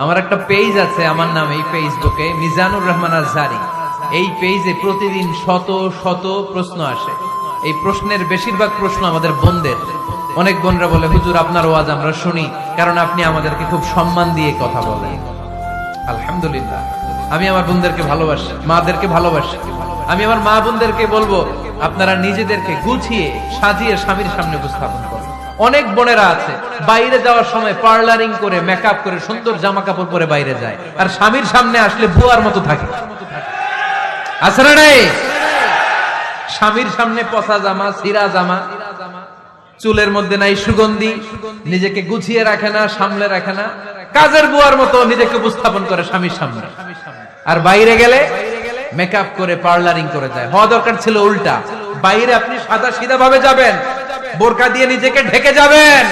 আমার একটা পেজ আছে আমার নামে এই ফেসবুকে মিজানুর রহমান আজহারি। এই পেজে প্রতিদিন শত শত প্রশ্ন আসে। এই প্রশ্নের বেশিরভাগ প্রশ্ন আমাদের বোনদের। অনেক বোনরা বলে, হুজুর আপনার ওয়াজ আমরা শুনি, কারণ আপনি আমাদেরকে খুব সম্মান দিয়ে কথা বলেন। আলহামদুলিল্লাহ, আমি আমার বোনদেরকে ভালোবাসি, মাদেরকে ভালোবাসি। আমি আমার মা বোনদেরকে বলবো, আপনারা নিজেদেরকে গুছিয়ে সাজিয়ে স্বামীর সামনে উপস্থাপন করুন। অনেক বোনেরা আছে বাইরে যাওয়ার সময় পার্লারিং করে মেকআপ করে সুন্দর জামা কাপড় পরে বাইরে যায়, আর স্বামীর সামনে আসলে বুয়ার মতো থাকে। আছে না নাই? স্বামীর সামনে পচা জামা, ছিঁড়া জামা, চুলের মধ্যে নাই সুগন্ধি, নিজেকে গুছিয়ে রাখে না, সামলে রাখে না, কাজের বুয়ার মতো নিজেকে উপস্থাপন করে স্বামীর সামনে। আর বাইরে গেলে মেকআপ করে পার্লারিং করে যায়। হওয়া দরকার ছিল উল্টা। বাইরে আপনি সাদা সিধা ভাবে যাবেন, বোরকা দিয়ে নিজেকে ঢেকে যাবেন।